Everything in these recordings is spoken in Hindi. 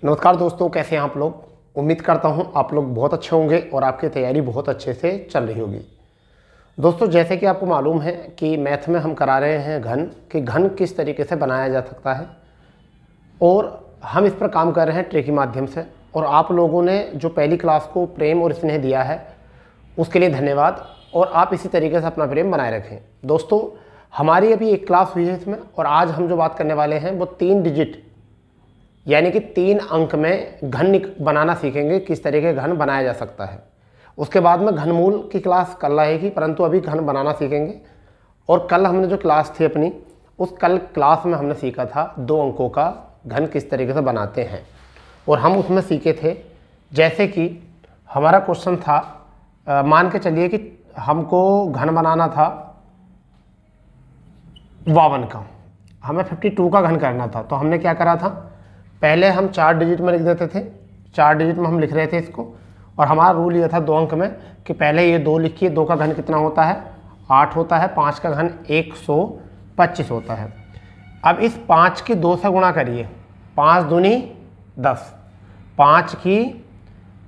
नमस्कार दोस्तों, कैसे हैं आप लोग। उम्मीद करता हूं आप लोग बहुत अच्छे होंगे और आपकी तैयारी बहुत अच्छे से चल रही होगी। दोस्तों, जैसे कि आपको मालूम है कि मैथ में हम करा रहे हैं घन, कि घन किस तरीके से बनाया जा सकता है और हम इस पर काम कर रहे हैं ट्रे के माध्यम से। और आप लोगों ने जो पहली क्लास को प्रेम और स्नेह दिया है उसके लिए धन्यवाद, और आप इसी तरीके से अपना प्रेम बनाए रखें। दोस्तों, हमारी अभी एक क्लास हुई है इसमें, और आज हम जो बात करने वाले हैं वो 3 डिजिट यानी कि 3 अंक में घन बनाना सीखेंगे, किस तरीके घन बनाया जा सकता है। उसके बाद में घनमूल की क्लास कल आएगी, परंतु अभी घन बनाना सीखेंगे। और कल हमने जो क्लास थी अपनी, उस कल क्लास में हमने सीखा था 2 अंकों का घन किस तरीके से बनाते हैं, और हम उसमें सीखे थे जैसे कि हमारा क्वेश्चन था, मान के चलिए कि हमको घन बनाना था 52 का, हमें 52 का घन करना था। तो हमने क्या करा था, पहले हम 4 डिजिट में लिख देते थे, 4 डिजिट में हम लिख रहे थे इसको। और हमारा रूल ये था 2 अंक में कि पहले ये 2 लिखिए, 2 का घन कितना होता है 8 होता है, 5 का घन 125 होता है। अब इस 5 की 2 से गुणा करिए, 5 दूनी 10, 5 की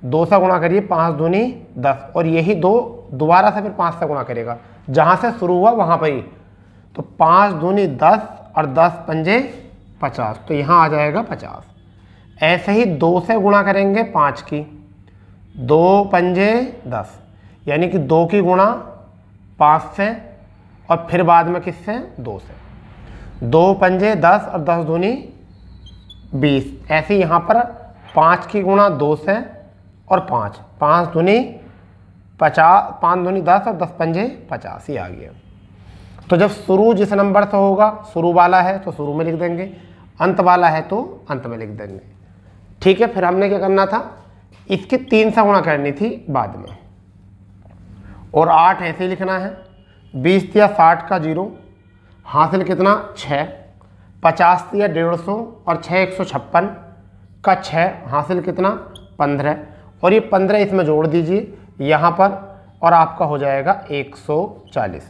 2 से गुणा करिए, 5 दूनी 10, और यही 2 दोबारा से फिर 5 से गुणा करेगा, जहाँ से शुरू हुआ वहाँ पर ही। तो 5 दूनी 10 और 10 पंजे 50, तो यहाँ आ जाएगा 50। ऐसे ही 2 से गुणा करेंगे 5 की, 2 पंजे 10, यानी कि 2 की गुणा 5 से, और फिर बाद में किससे 2 से, 2 पंजे 10 और 10 दूनी 20। ऐसे यहाँ पर 5 की गुणा 2 से और 5, 5 दूनी 50, 5 दूनी 10 और 10 पंजे 50 ही आ गया। तो जब शुरू जिस नंबर से होगा, शुरू वाला है तो शुरू में लिख देंगे, अंत वाला है तो अंत में लिख देंगे। ठीक है, फिर हमने क्या करना था, इसकी 3 से गुणा करनी थी बाद में, और 8 ऐसे ही लिखना है। 20 या 60 का 0, हासिल कितना 6, 50 या 150 और 6 156 का 6, हासिल कितना 15, और ये 15 इसमें जोड़ दीजिए यहाँ पर, और आपका हो जाएगा 140,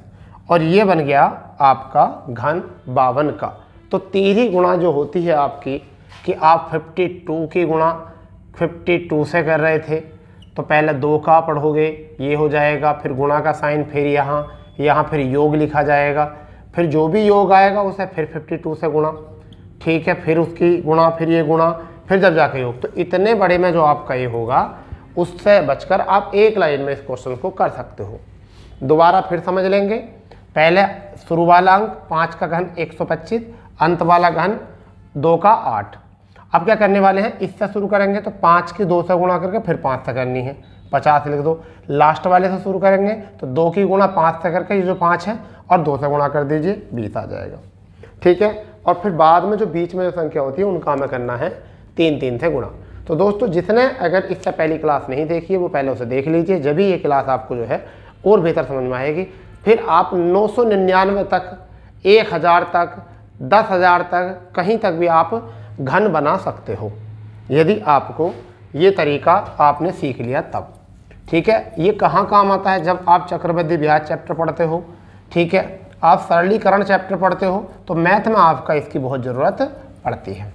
और ये बन गया आपका घन 52 का। तो 3 गुणा जो होती है आपकी, कि आप 52 की गुणा 52 से कर रहे थे, तो पहले 2 का पढ़ोगे, ये हो जाएगा, फिर गुणा का साइन, फिर यहाँ फिर योग लिखा जाएगा, फिर जो भी योग आएगा उसे फिर 52 से गुणा, ठीक है, फिर उसकी गुणा, फिर ये गुणा, फिर जब जाके योग। तो इतने बड़े में जो आपका ये होगा, उससे बचकर आप एक लाइन में इस क्वेश्चन को कर सकते हो। दोबारा फिर समझ लेंगे, पहले शुरू वाला अंक 5 का घन 125, अंत वाला घन 2 का 8। अब क्या करने वाले हैं, इससे शुरू करेंगे तो 5 की 2 से गुणा करके फिर 5 से करनी है, 50 लिख दो। लास्ट वाले से शुरू करेंगे तो 2 की गुणा 5 से करके, ये जो 5 है और 2 से गुणा कर दीजिए, 20 आ जाएगा। ठीक है, और फिर बाद में जो बीच में जो संख्या होती है उनका हमें करना है 3 से गुणा। तो दोस्तों, जिसने अगर इससे पहली क्लास नहीं देखी है वो पहले उसे देख लीजिए, जब भी ये क्लास आपको जो है और बेहतर समझ में आएगी। फिर आप 999 तक, 1000 तक, 10,000 तक, कहीं तक भी आप घन बना सकते हो, यदि आपको ये तरीका आपने सीख लिया तब। ठीक है, ये कहाँ काम आता है, जब आप चक्रवृद्धि ब्याज चैप्टर पढ़ते हो, ठीक है, आप सरलीकरण चैप्टर पढ़ते हो, तो मैथ में आपका इसकी बहुत ज़रूरत पड़ती है।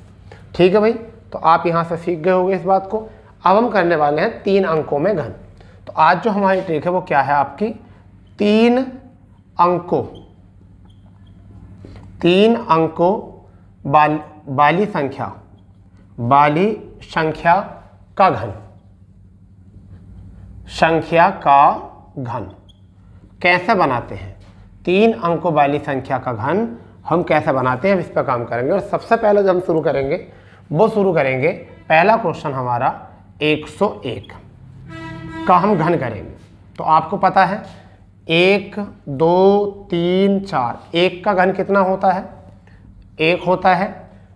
ठीक है भाई, तो आप यहाँ से सीख गए होंगे इस बात को। अब हम करने वाले हैं 3 अंकों में घन। तो आज जो हमारी ट्रिक है वो क्या है आपकी, 3 अंकों वाली संख्या का घन, संख्या का घन कैसे बनाते हैं। 3 अंकों वाली संख्या का घन हम कैसे बनाते हैं, इस पर काम करेंगे। और सबसे पहले जब हम शुरू करेंगे, पहला क्वेश्चन हमारा 101 का हम घन करेंगे। तो आपको पता है 1 2 3 4, 1 का घन कितना होता है 1 होता है,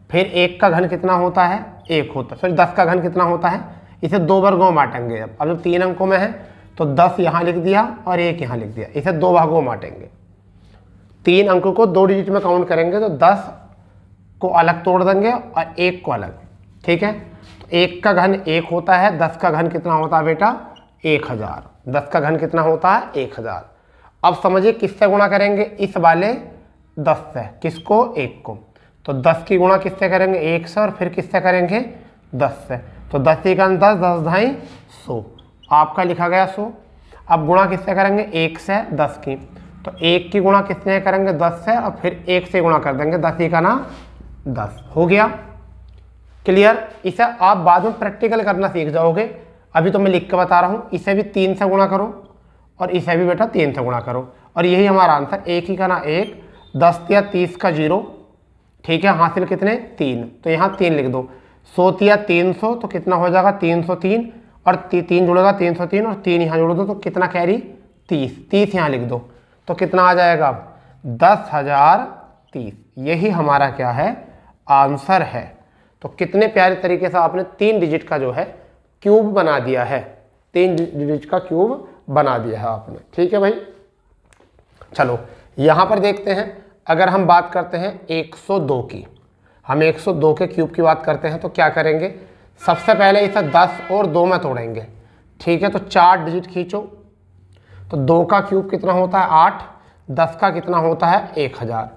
फिर 1 का घन कितना होता है 1 होता है, सॉरी 10 का घन कितना होता है, इसे 2 वर्गों में बांटेंगे। अब जब 3 अंकों में है तो 10 यहाँ लिख दिया और 1 यहाँ लिख दिया, इसे 2 भागों में बांटेंगे। 3 अंकों को 2 डिजिट में काउंट करेंगे तो 10 को अलग तोड़ देंगे और 1 को अलग। ठीक है, तो 1 का घन 1 होता है, 10 का घन कितना होता है बेटा 1000, 10 का घन कितना होता है 1000। अब समझिए किससे गुणा करेंगे, इस वाले 10 से, किसको 1 को। तो 10 की गुणा किससे करेंगे 1 से, और फिर किससे करेंगे 10 से, तो 10 × 10, 10 ढाई 100, आपका लिखा गया 100। अब गुणा किससे करेंगे? 1 से 10 की, तो 1 की गुणा किससे करेंगे? 10 से, और फिर 1 से गुणा कर देंगे, 10 का ना 10, हो गया क्लियर। इसे आप बाद में प्रैक्टिकल करना सीख जाओगे, अभी तो मैं लिख के बता रहा हूँ। इसे भी 3 से गुणा करो और इसे भी बेटा 3 से गुणा करो, और यही हमारा आंसर। 1 का ना 1, 10 या 30 का 0, ठीक है। हासिल कितने? 3, तो यहाँ 3 लिख दो। 100 या 300, तो कितना हो जाएगा? 303, और 3 जुड़ेगा 303, और 3 यहाँ जोड़ दो तो कितना कैरी? 30, 30 यहाँ लिख दो, तो कितना आ जाएगा? 10,030। यही हमारा क्या है? आंसर है। तो कितने प्यारे तरीके से आपने 3 डिजिट का जो है क्यूब बना दिया है, 3 डिजिट का क्यूब बना दिया है आपने, ठीक है भाई। चलो यहाँ पर देखते हैं, अगर हम बात करते हैं 102 की, हम 102 के क्यूब की बात करते हैं, तो क्या करेंगे? सबसे पहले इसे 10 और 2 में तोड़ेंगे, ठीक है। तो 4 डिजिट खींचो, तो 2 का क्यूब कितना होता है? 8, 10 का कितना होता है? 1000।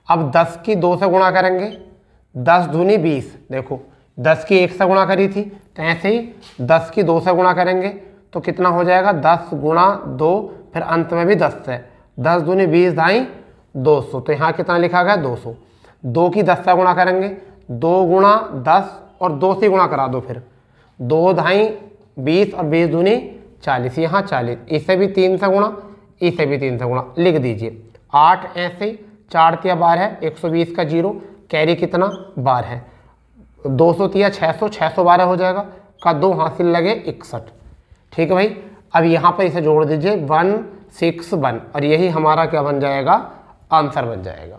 अब 10 की 2 से गुणा करेंगे, 10 दूनी 20, देखो 10 की 1 से गुणा करी थी, तो ऐसे ही 10 की 2 से गुणा करेंगे तो कितना हो जाएगा? 10 गुणा 2, फिर अंत में भी 10 से, 10 दूनी 20, ढाई 200, तो यहाँ कितना लिखा गया? 200। 2 की 10 से गुणा करेंगे, 2 गुणा 10 और 2 से गुणा करा दो, फिर 2 ढाई 20 और 20 दूनी 40, यहाँ 40। इसे भी 3 से गुणा, इसे भी 3 से गुणा, लिख दीजिए 8। ऐसे ही 4 तिया 12 है, 120 का 0, कैरी कितना? 12 है। 200 तिया 600, 612 हो जाएगा, का 2 हासिल लगे 61, ठीक है भाई। अब यहाँ पर इसे जोड़ दीजिए 161, और यही हमारा क्या बन जाएगा? आंसर बन जाएगा।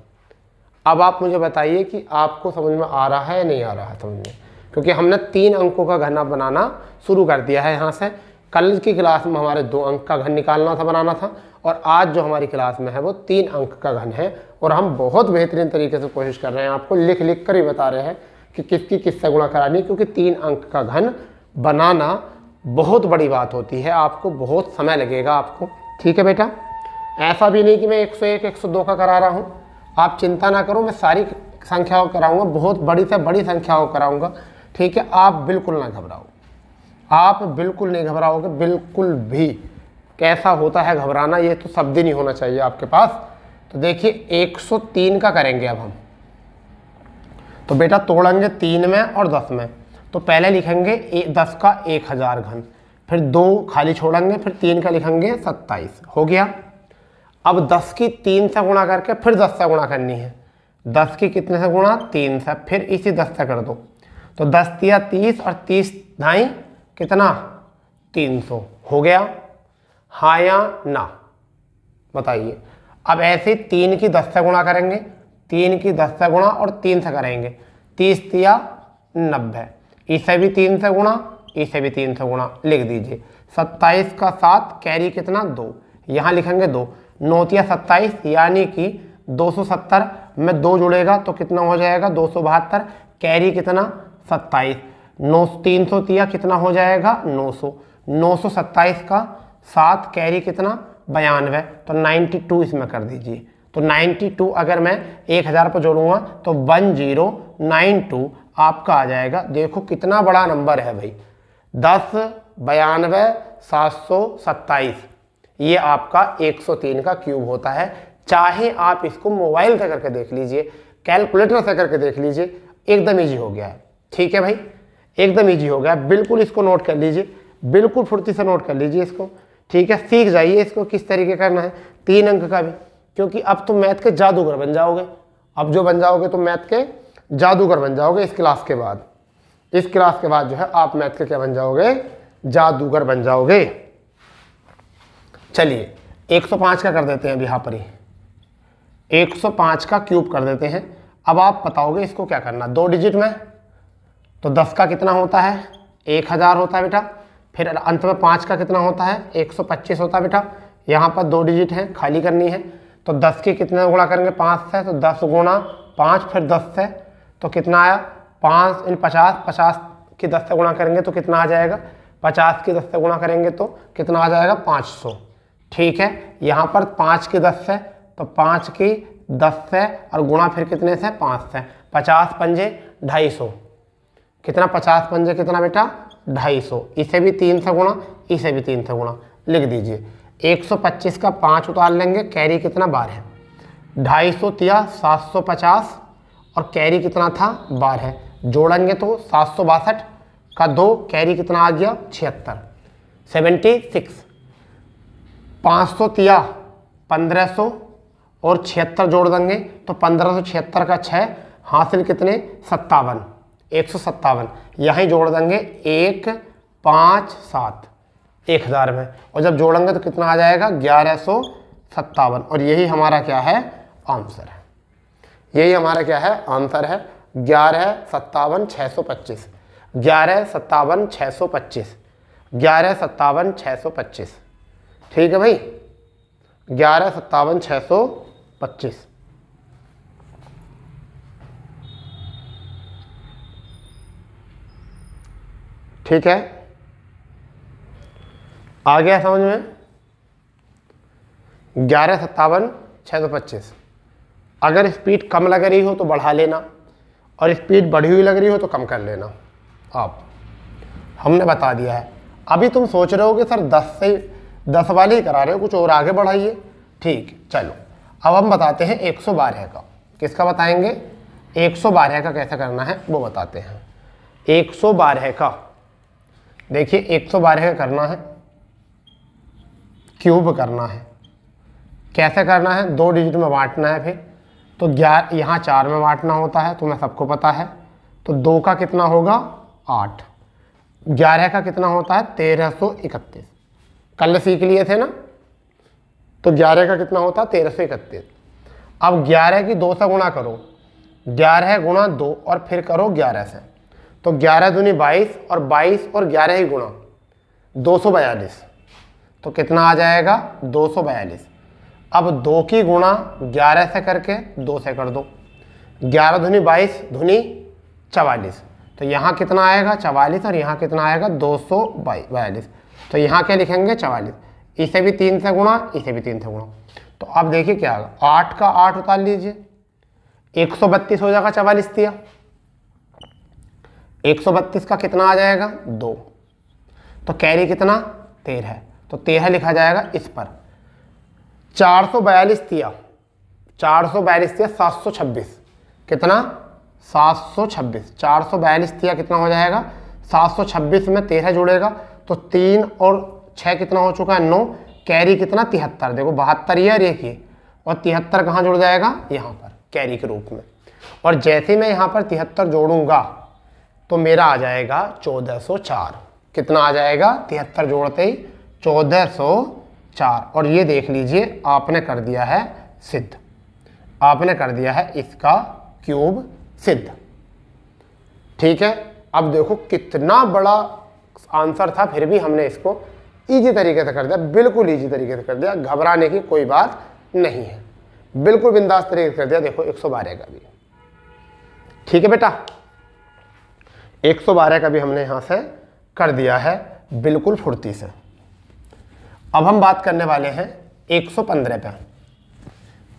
अब आप मुझे बताइए कि आपको समझ में आ रहा है या नहीं आ रहा है समझ में, क्योंकि हमने 3 अंकों का घन बनाना शुरू कर दिया है यहाँ से। कल की क्लास में हमारे 2 अंक का घन निकालना था, बनाना था, और आज जो हमारी क्लास में है वो 3 अंक का घन है, और हम बहुत बेहतरीन तरीके से कोशिश कर रहे हैं, आपको लिख लिख कर ही बता रहे हैं कि किसकी किससे गुणा करानी, क्योंकि 3 अंक का घन बनाना बहुत बड़ी बात होती है, आपको बहुत समय लगेगा आपको, ठीक है बेटा। ऐसा भी नहीं कि मैं 101, 102 का करा रहा हूँ, आप चिंता ना करो, मैं सारी संख्याओं कराऊंगा, बहुत बड़ी से बड़ी संख्याओं कराऊंगा, ठीक है। आप बिल्कुल ना घबराओ, आप बिल्कुल नहीं घबराओगे, बिल्कुल भी। कैसा होता है घबराना, ये तो शब्द ही नहीं होना चाहिए आपके पास। तो देखिए 103 का करेंगे अब हम, तो बेटा तोड़ेंगे 3 में और 10 में। तो पहले लिखेंगे 10 का 1000 घन, फिर 2 खाली छोड़ेंगे, फिर 3 का लिखेंगे 27, हो गया। अब 10 की 3 से गुणा करके फिर 10 से गुणा करनी है, 10 की कितने से गुणा? 3 से, फिर इसी 10 से कर दो, तो 10 तिया 30 और 30 ढाई कितना? 300, हो गया। हाँ या ना बताइए। अब ऐसे 3 की 10 से गुणा करेंगे, 3 की 10 से गुणा और 3 से करेंगे, 30 तिया 90, इसे भी 3 से गुणा, इसे भी 3 से गुणा, लिख दीजिए 27 का 7, कैरी कितना? 2, यहाँ लिखेंगे 2, 9 तिया 27, यानी कि 270 में 2 जुड़ेगा तो कितना हो जाएगा? 272, कैरी कितना? 27, 300 तिया कितना हो जाएगा? 900, 927 का 7, कैरी कितना? 92, तो 92 इसमें कर दीजिए। तो 92 अगर मैं 1000 पर जोड़ूंगा तो 1092 आपका आ जाएगा। देखो कितना बड़ा नंबर है भाई, 10, 92, 727, ये आपका 103 का क्यूब होता है। चाहे आप इसको मोबाइल से करके देख लीजिए, कैलकुलेटर से करके देख लीजिए, एकदम ईजी हो गया है, ठीक है भाई, एकदम ईजी हो गया। बिल्कुल इसको नोट कर लीजिए, बिल्कुल फुर्ती से नोट कर लीजिए इसको, ठीक है। सीख जाइए इसको किस तरीके करना है, 3 अंक का भी, क्योंकि अब तुम मैथ के जादूगर बन जाओगे। अब जो बन जाओगे तुम मैथ के जादूगर बन जाओगे इस क्लास के बाद। इस क्लास के बाद जो है आप मैथ के क्या बन जाओगे? जादूगर बन जाओगे। चलिए 105 का कर देते हैं अभी यहाँ पर ही, 105 का क्यूब कर देते हैं। अब आप बताओगे इसको क्या करना, 2 डिजिट में, तो 10 का कितना होता है? 1000 होता है बेटा। फिर अंत में 5 का कितना होता है? 125 होता है बेटा। यहाँ पर 2 डिजिट है, खाली करनी है, तो 10 के कितने गुणा करेंगे? 5 से, तो 10 गुणा 5, फिर 10 से, तो कितना आया? 5 × 50, 50 की 10 से गुणा करेंगे तो कितना आ जाएगा? 50 की 10 से गुणा करेंगे तो कितना आ जाएगा? 500, ठीक है। यहाँ पर 5 की 10 से, तो 5 की 10 से और गुणा फिर कितने से? 5 से, 50 पंजे 250, कितना 50 पंजे कितना बेटा 250, इसे भी 3 से गुणा, इसे भी 3 से गुणा, लिख दीजिए 125 का 5 उतार लेंगे, कैरी कितना 12, 250 तिया 750 और कैरी कितना था 12, जोड़ेंगे तो 762 का 2, कैरी कितना आ गया 76, 76, 500 तिया 1500 और 76 जोड़ देंगे तो 1576 का 6, हासिल कितने 57, 157, यहीं जोड़ देंगे 1 5 7, 1000 में, और जब जोड़ेंगे तो कितना आ जाएगा 1157, और यही हमारा क्या है आंसर है, यही हमारा क्या है आंसर है 1157,625, 1157,625, 1157,625, ठीक है भाई 1157,625। ठीक है, आ गया समझ में? 1157,625। अगर स्पीड कम लग रही हो तो बढ़ा लेना, और स्पीड बढ़ी हुई लग रही हो तो कम कर लेना। आप हमने बता दिया है। अभी तुम सोच रहे हो कि सर 10 वाले ही करा रहे हो, कुछ और आगे बढ़ाइए। ठीक, चलो अब हम बताते हैं 112 का। किसका बताएंगे? 112 का कैसे करना है वो बताते हैं। 112 का देखिए, 112 का करना है, क्यूब करना है। कैसे करना है? 2 डिजिट में बांटना है। फिर तो 11 यहाँ 4 में बांटना होता है, तुम्हें सबको पता है। तो 2 का कितना होगा 8, 11 का कितना होता है 1331, कल सीख लिए थे ना। तो 11 का कितना होता है 1331। अब 11 की 2 से गुणा करो, 11 गुणा 2 और फिर करो 11 से, तो 11 दूनी 22 और 22 और 11 ही गुणा 242, तो कितना आ जाएगा 242। अब 2 की गुणा 11 से करके 2 से कर दो, 11 दूनी 22 दूनी 44, तो यहाँ कितना आएगा 44 और यहाँ कितना आएगा 242, तो यहाँ क्या लिखेंगे 44। इसे भी 3 से गुणा, इसे भी 3 से गुणा, तो अब देखिए क्या आएगा, 8 का 8 उतार लीजिए, 132 हो जाएगा 44 दिया, 132 का कितना आ जाएगा 2, तो कैरी कितना 13, तो 13 लिखा जाएगा इस पर। 442 दिया, 442 दिया 726, कितना 726, 442 दिया कितना हो जाएगा 726 में 13 जुड़ेगा तो 3 और 6 कितना हो चुका है 9, कैरी कितना 73, देखो 72 ये और एक ही, और 73 कहाँ जुड़ जाएगा यहाँ पर कैरी के रूप में। और जैसे मैं यहाँ पर 73 जोड़ूंगा तो मेरा आ जाएगा 1404, कितना आ जाएगा 73 जोड़ते ही 1404। और ये देख लीजिए आपने कर दिया है सिद्ध, आपने कर दिया है इसका क्यूब सिद्ध। ठीक है, अब देखो कितना बड़ा आंसर था, फिर भी हमने इसको इजी तरीके से कर दिया, बिल्कुल इजी तरीके से कर दिया, घबराने की कोई बात नहीं है, बिल्कुल बिंदास तरीके से कर दिया। देखो 112 का भी, ठीक है बेटा, 112 का भी हमने यहाँ से कर दिया है बिल्कुल फुर्ती से। अब हम बात करने वाले हैं 115 पे।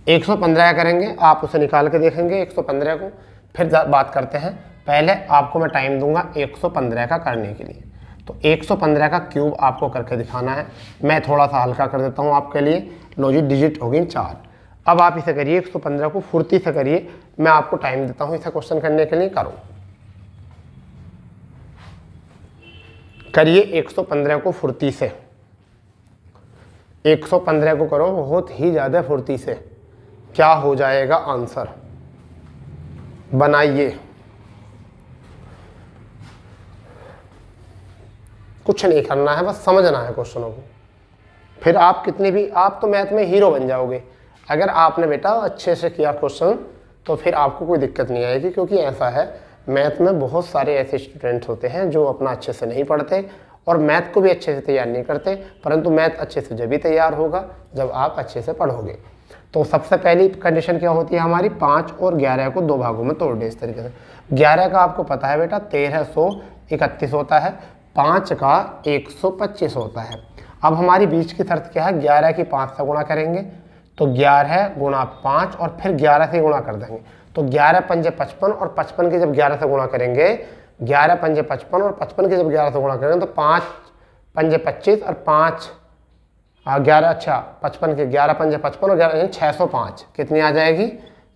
115 करेंगे, आप उसे निकाल के देखेंगे 115 को, फिर बात करते हैं। पहले आपको मैं टाइम दूंगा 115 का करने के लिए, तो 115 का क्यूब आपको करके दिखाना है। मैं थोड़ा सा हल्का कर देता हूँ आपके लिए। लो जी, डिजिट होगी 4। अब आप इसे करिए 115 को फुर्ती से करिए, मैं आपको टाइम देता हूँ इसे क्वेश्चन करने के लिए। करो, करिए 115 को फुर्ती से, 115 को करो बहुत ही ज़्यादा फुर्ती से, क्या हो जाएगा आंसर बनाइए। कुछ नहीं करना है, बस समझना है क्वेश्चनों को, फिर आप कितने भी, आप तो मैथ में हीरो बन जाओगे। अगर आपने बेटा अच्छे से किया क्वेश्चन तो फिर आपको कोई दिक्कत नहीं आएगी, क्योंकि ऐसा है मैथ में बहुत सारे ऐसे स्टूडेंट्स होते हैं जो अपना अच्छे से नहीं पढ़ते और मैथ को भी अच्छे से तैयार नहीं करते, परंतु मैथ अच्छे से जब भी तैयार होगा जब आप अच्छे से पढ़ोगे। तो सबसे पहली कंडीशन क्या होती है हमारी, 5 और 11 को 2 भागों में तोड़ दे इस तरीके से। 11 का आपको पता है बेटा 1331 होता है, 5 का 125 होता है। अब हमारी बीच की शर्त क्या है, 11 की 5 से गुणा करेंगे तो 11 गुणा 5 और फिर 11 से गुणा कर देंगे, तो 11 पंजे 55 और 55 के जब 11 से गुणा करेंगे 11 पंजे 55 और 55 की जब 11 से गुणा करेंगे तो 5 पंजे 25 और 5 11 अच्छा 55 के 11 पंजे 55 और 11 605 कितनी आ जाएगी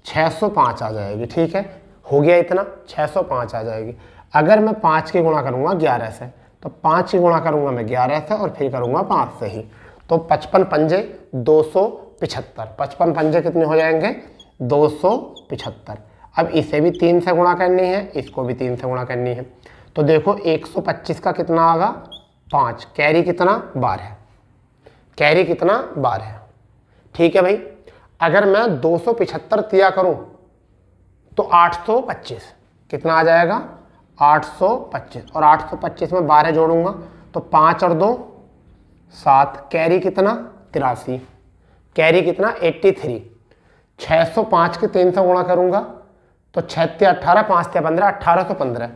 605 आ जाएगी। ठीक है, हो गया इतना 605 आ जाएगी। अगर मैं 5 की गुणा करूँगा 11 से तो 5 की गुणा करूँगा मैं 11 से और फिर करूँगा 5 से ही, तो 55 पंजे 275, 55 पंजे कितने हो जाएंगे 275। अब इसे भी 3 से गुणा करनी है, इसको भी 3 से गुणा करनी है, तो देखो 125 का कितना आगा 5, कैरी कितना 12, कैरी कितना 12। ठीक है भाई, अगर मैं 275 तिया करूं तो 825 कितना आ जाएगा 825, और 825 में 12 जोड़ूंगा तो 5 और 2 7, कैरी कितना 83, कैरी कितना 83। 605 के 3 से गुणा करूंगा तो 6 18 5 15 1815,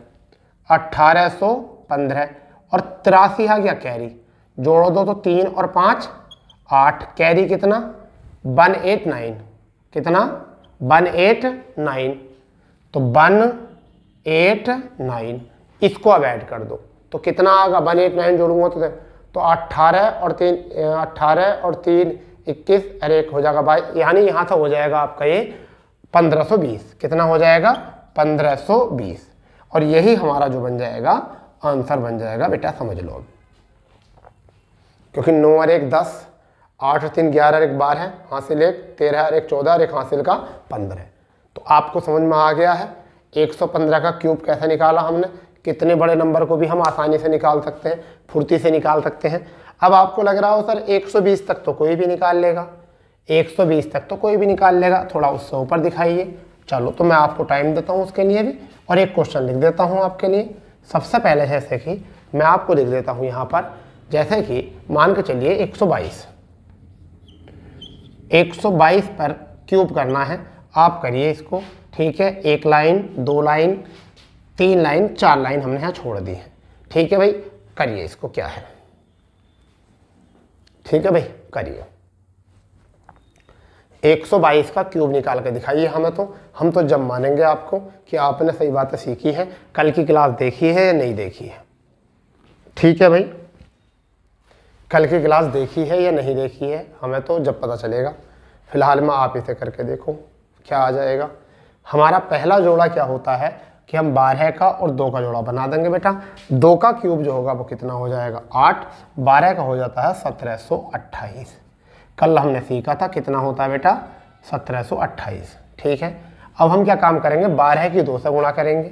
1815 और 83 आ गया कैरी, जोड़ो दो तो 3 और 5 8, कैरी कितना 189, कितना 189, तो 189 इसको अब ऐड कर दो तो कितना आएगा 189 जोड़ूंगा तो 18 और 3 21 और 1 हो जाएगा भाई, यानी यहाँ से हो जाएगा आपका ये 1520, कितना हो जाएगा 1520, और यही हमारा जो बन जाएगा आंसर बन जाएगा बेटा, समझ लो। क्योंकि 9 और 1 10, 8 और 3 11 और 1 12, हासिल 1 13 और 1 14 और 1 हासिल का 15। तो आपको समझ में आ गया है 115 का क्यूब कैसे निकाला हमने, कितने बड़े नंबर को भी हम आसानी से निकाल सकते हैं, फुर्ती से निकाल सकते हैं। अब आपको लग रहा हो सर 120 तक तो कोई भी निकाल लेगा, 120 तक तो कोई भी निकाल लेगा, थोड़ा उससे ऊपर दिखाइए। चलो तो मैं आपको टाइम देता हूँ उसके लिए भी, और एक क्वेश्चन लिख देता हूँ आपके लिए। सबसे पहले जैसे कि मैं आपको लिख देता हूँ यहाँ पर, जैसे कि मान के चलिए 122 पर क्यूब करना है, आप करिए इसको। ठीक है, 1 लाइन 2 लाइन 3 लाइन 4 लाइन हमने यहाँ छोड़ दी है। ठीक है भाई, करिए इसको, क्या है। ठीक है भाई, करिए 122 का क्यूब निकाल के दिखाइए हमें। तो हम तो जब मानेंगे आपको कि आपने सही बातें सीखी हैं, कल की क्लास देखी है या नहीं देखी है। ठीक है भाई, कल की क्लास देखी है या नहीं देखी है हमें तो जब पता चलेगा। फिलहाल में आप इसे करके देखो क्या आ जाएगा। हमारा पहला जोड़ा क्या होता है कि हम 12 का और 2 का जोड़ा बना देंगे बेटा। 2 का क्यूब जो होगा वो कितना हो जाएगा 8, 12 का हो जाता है 1728। कल हमने सीखा था कितना होता है बेटा 1728। ठीक है, अब हम क्या काम करेंगे 12 की 2 से गुणा करेंगे।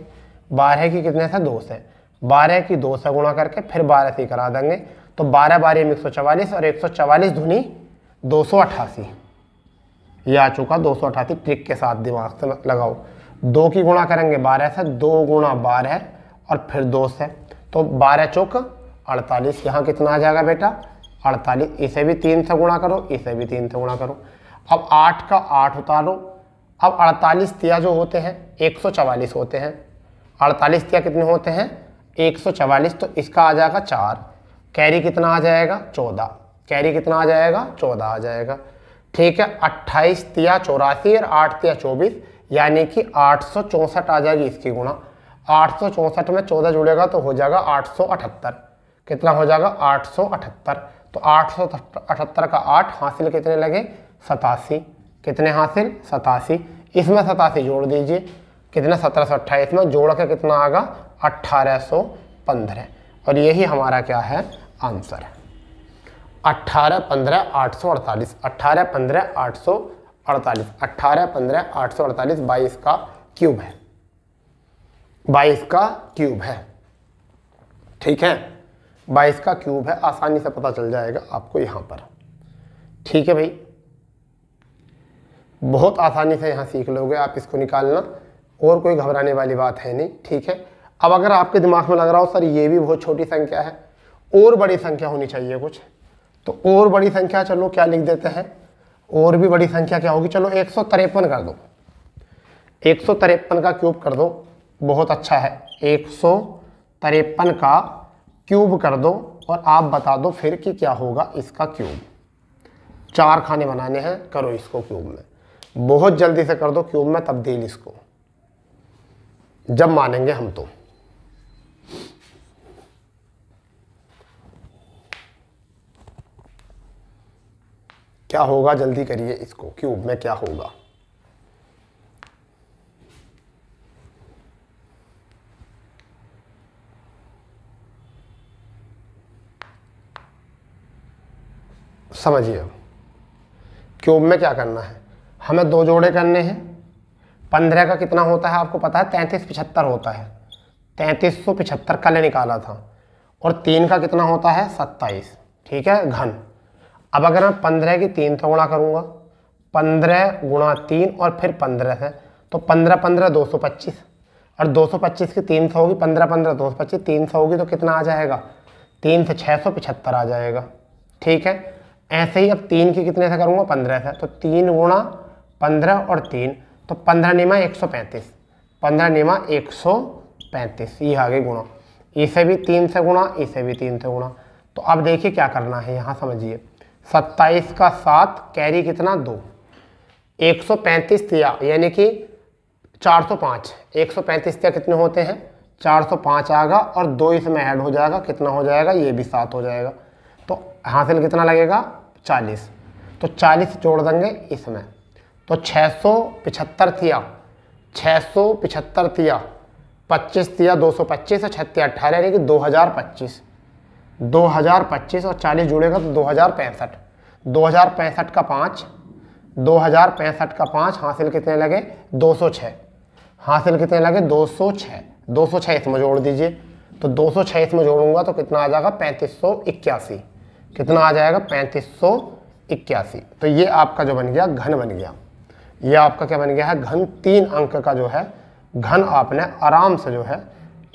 12 की कितने से 2 से, 12 की 2 से गुणा करके फिर 12 से करा देंगे, तो 12 12 में 144 और 144 दूनी 288, ये आ चुका 288। ट्रिक के साथ दिमाग से लगाओ। 2 की गुणा करेंगे 12 से, 2 गुणा 12 और फिर 2 से, तो 12 चौक 48, यहाँ कितना आ जाएगा बेटा 48। इसे भी 3 से गुणा करो, इसे भी 3 से गुणा करो। अब 8 का 8 उतारो। अब 48 तिया जो होते हैं 144 होते हैं, 48 तिया कितने होते हैं 144, तो इसका आ जाएगा 4, कैरी कितना आ जाएगा 14, कैरी कितना आ जाएगा 14 आ जाएगा। ठीक है, 28 तिया 84 और 8 तिया 24, यानी कि 864 आ जाएगी इसकी गुणा। 864 में 14 जुड़ेगा तो हो जाएगा 878, कितना हो जाएगा 878। तो 878 का 8 हासिल कितने लगे 87, कितने हासिल 87। इसमें 87 जोड़ दीजिए, कितने 1728 में जोड़ के कितना आएगा 1815, और यही हमारा क्या है आंसर है 18 15 848, 18 15 848, 18 15 848 22 का क्यूब है, 22 का क्यूब है। ठीक है, 22 का क्यूब है, आसानी से पता चल जाएगा आपको यहाँ पर। ठीक है भाई, बहुत आसानी से यहाँ सीख लोगे आप इसको निकालना, और कोई घबराने वाली बात है नहीं। ठीक है, अब अगर आपके दिमाग में लग रहा हो सर ये भी बहुत छोटी संख्या है, और बड़ी संख्या होनी चाहिए कुछ, तो और बड़ी संख्या चलो क्या लिख देते हैं, और भी बड़ी संख्या क्या होगी, चलो 153 कर दो, 153 का क्यूब कर दो, बहुत अच्छा है। 153 का क्यूब कर दो और आप बता दो फिर कि क्या होगा इसका क्यूब। 4 खाने बनाने हैं, करो इसको क्यूब में, बहुत जल्दी से कर दो क्यूब में तब्दील इसको, जब मानेंगे हम तो। क्या होगा, जल्दी करिए इसको, क्यूब में क्या होगा। समझिए क्यूब में क्या करना है, हमें 2 जोड़े करने हैं। 15 का कितना होता है आपको पता है, 3375 होता है, 3375 कल निकाला था। और 3 का कितना होता है, 27, ठीक है, घन। अब अगर मैं 15 की 3 से गुणा करूँगा, 15 गुणा 3 और फिर 15 से, तो 15 15 225, और 225 की 3 से होगी, 15 15 225, 3 से होगी तो कितना आ जाएगा, 3 से 675 आ जाएगा, ठीक है। ऐसे ही अब 3 की कितने से करूँगा, 15 से, तो 3 गुणा 15 और 3, तो 15 निमा 135, 15 निमा 135, ये आगे गुणा, इसे भी 3 से गुणा, इसे भी 3 से गुणा। तो अब देखिए क्या करना है, यहाँ समझिए, 27 का 7 कैरी कितना 2, 135 दिया यानी कि 405, 135 दिया कितने होते हैं, 405 आएगा, और 2 इसमें ऐड हो जाएगा, कितना हो जाएगा, ये भी 7 हो जाएगा। तो हासिल कितना लगेगा, 40, तो 40 जोड़ देंगे इसमें, तो 675 थिया, 675 थिया, 25 थिया 225 और 36 18 यानी कि 2025, 2025 और 40 जुड़ेगा तो 2065, 2065 का 5, 2065 का 5 हासिल कितने लगे, 206, हासिल कितने लगे, 206, 206 इसमें जोड़ दीजिए, तो 206 इसमें जोड़ूंगा तो कितना आ जाएगा, 3581, कितना आ जाएगा, 3581। तो ये आपका जो बन गया घन बन गया, ये आपका क्या बन गया है, घन। 3 अंक का जो है घन आपने आराम से जो है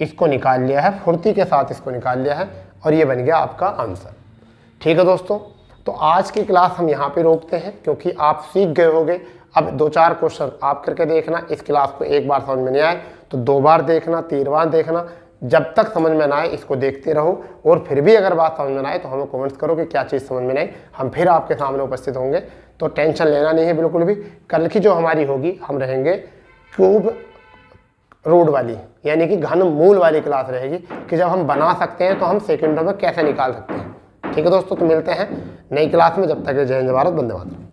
इसको निकाल लिया है, फुर्ती के साथ इसको निकाल लिया है, और ये बन गया आपका आंसर, ठीक है दोस्तों। तो आज की क्लास हम यहाँ पे रोकते हैं, क्योंकि आप सीख गए होंगे। अब 2-4 क्वेश्चन आप करके देखना, इस क्लास को एक बार समझ में नहीं आए तो 2 बार देखना, 3 बार देखना, जब तक समझ में ना आए इसको देखते रहो। और फिर भी अगर बात समझ में ना आए तो हमें कमेंट्स करो कि क्या चीज़ समझ में नहीं, हम फिर आपके सामने उपस्थित होंगे। तो टेंशन लेना नहीं है बिल्कुल भी। कल की जो हमारी होगी, हम रहेंगे क्यूब रूट वाली, यानी कि घन मूल वाली क्लास रहेगी, कि जब हम बना सकते हैं तो हम सेकंडों में कैसे निकाल सकते हैं, ठीक है दोस्तों। तो मिलते हैं नई क्लास में, जब तक जय हिंद भारत, वंदे मातरम।